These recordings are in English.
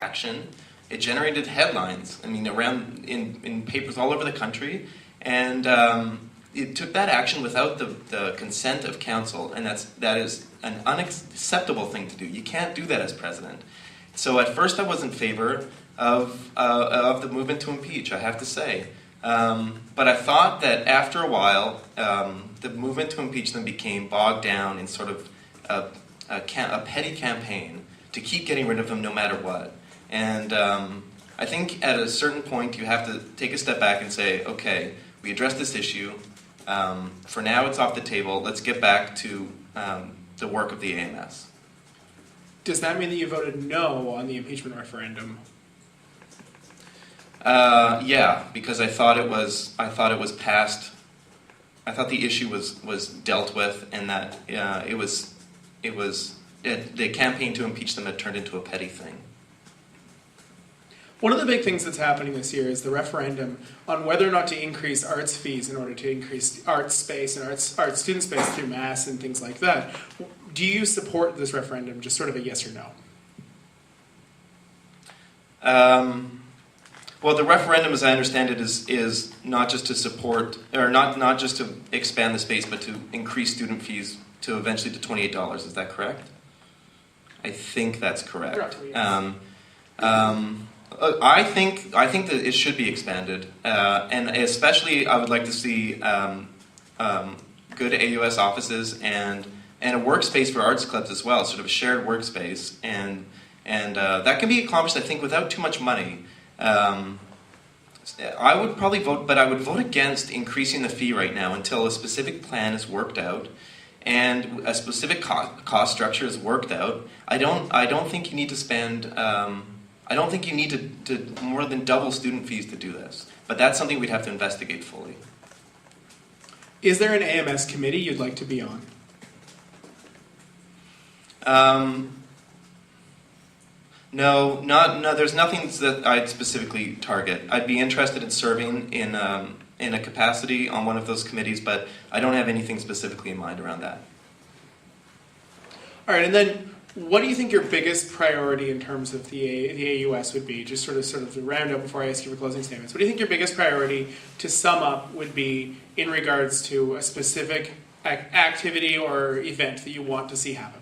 action. It generated headlines, I mean, around in papers all over the country, and it took that action without the consent of council, and that is an unacceptable thing to do. You can't do that as president. So at first I was in favor of the movement to impeach, I have to say. But I thought that after a while, the movement to impeach them became bogged down in sort of a petty campaign to keep getting rid of them no matter what. And I think at a certain point you have to take a step back and say, okay, we addressed this issue. For now it's off the table. Let's get back to the work of the AMS. Does that mean that you voted no on the impeachment referendum? Yeah, because I thought it was passed. I thought the issue was dealt with, and that the campaign to impeach them had turned into a petty thing. One of the big things that's happening this year is the referendum on whether or not to increase arts fees in order to increase arts space and arts student space through mass and things like that. Do you support this referendum? Just sort of a yes or no? Well, the referendum, as I understand it, is not just to support, or not just to expand the space, but to increase student fees to eventually to $28. Is that correct? I think that's correct. I think that it should be expanded, and especially I would like to see good AUS offices and a workspace for arts clubs as well, sort of a shared workspace, and that can be accomplished, I think, without too much money. I would probably vote, but I would vote against increasing the fee right now until a specific plan is worked out and a specific cost structure is worked out. I don't think you need to spend. I don't think you need to more than double student fees to do this, but that's something we'd have to investigate fully. Is there an AMS committee you'd like to be on? No, there's nothing that I'd specifically target. I'd be interested in serving in a capacity on one of those committees, but I don't have anything specifically in mind around that. All right, and then what do you think your biggest priority in terms of the AUS would be? Just sort of to round up before I ask you for closing statements. What do you think your biggest priority to sum up would be in regards to a specific activity or event that you want to see happen?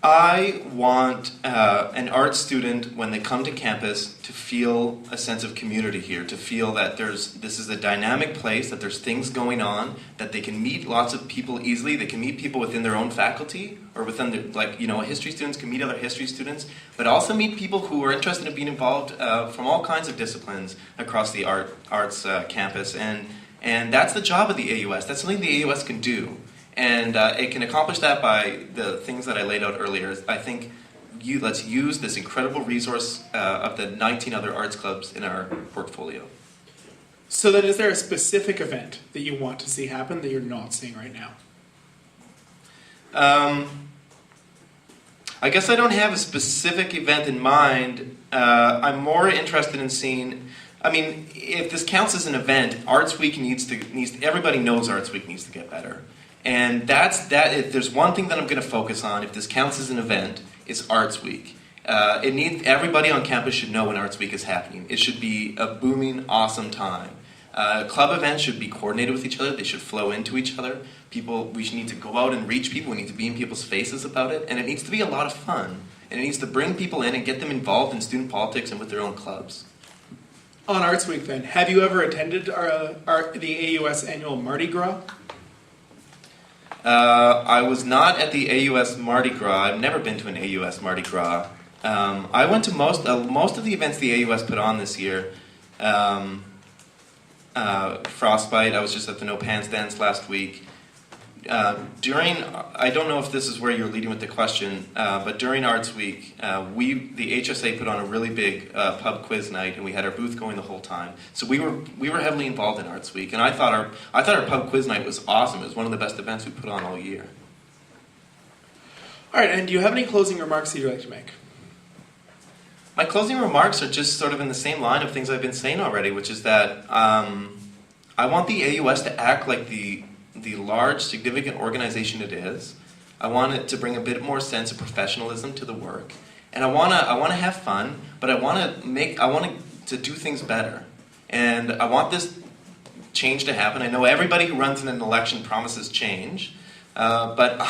I want an art student, when they come to campus, to feel a sense of community here, to feel that this is a dynamic place, that there's things going on, that they can meet lots of people easily, they can meet people within their own faculty, or within history students can meet other history students, but also meet people who are interested in being involved from all kinds of disciplines across the arts campus, and that's the job of the AUS. That's something the AUS can do. And it can accomplish that by the things that I laid out earlier. I think let's use this incredible resource of the 19 other arts clubs in our portfolio. So then is there a specific event that you want to see happen that you're not seeing right now? I guess I don't have a specific event in mind. I'm more interested in seeing, I mean, if this counts as an event, Arts Week everybody knows Arts Week needs to get better. And if there's one thing that I'm going to focus on, if this counts as an event, it's Arts Week. Everybody on campus should know when Arts Week is happening. It should be a booming, awesome time. Club events should be coordinated with each other. They should flow into each other. We need to go out and reach people. We need to be in people's faces about it. And it needs to be a lot of fun. And it needs to bring people in and get them involved in student politics and with their own clubs. On Arts Week then, have you ever attended the AUS annual Mardi Gras? I was not at the AUS Mardi Gras. I've never been to an AUS Mardi Gras. I went to most of the events the AUS put on this year. Frostbite, I was just at the No Pants Dance last week. I don't know if this is where you're leading with the question, but during Arts Week, the HSA put on a really big pub quiz night, and we had our booth going the whole time. So we were heavily involved in Arts Week, and I thought our pub quiz night was awesome. It was one of the best events we put on all year. All right, and do you have any closing remarks that you'd like to make? My closing remarks are just sort of in the same line of things I've been saying already, which is that I want the AUS to act like the large, significant organization it is. I want it to bring a bit more sense of professionalism to the work. And I want to have fun, but I want to do things better. And I want this change to happen. I know everybody who runs in an election promises change, but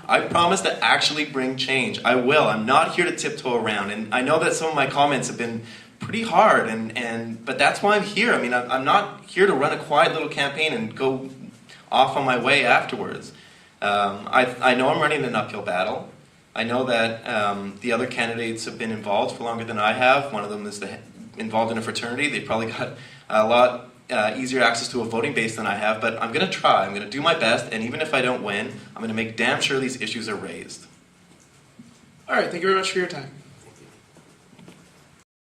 I promise to actually bring change. I will. I'm not here to tiptoe around. And I know that some of my comments have been pretty hard, but that's why I'm here. I mean, I'm not here to run a quiet little campaign and go off on my way afterwards. I know I'm running an uphill battle. I know that the other candidates have been involved for longer than I have. One of them is involved in a fraternity. They probably got a lot easier access to a voting base than I have, but I'm going to try. I'm going to do my best, and even if I don't win, I'm going to make damn sure these issues are raised. All right, thank you very much for your time.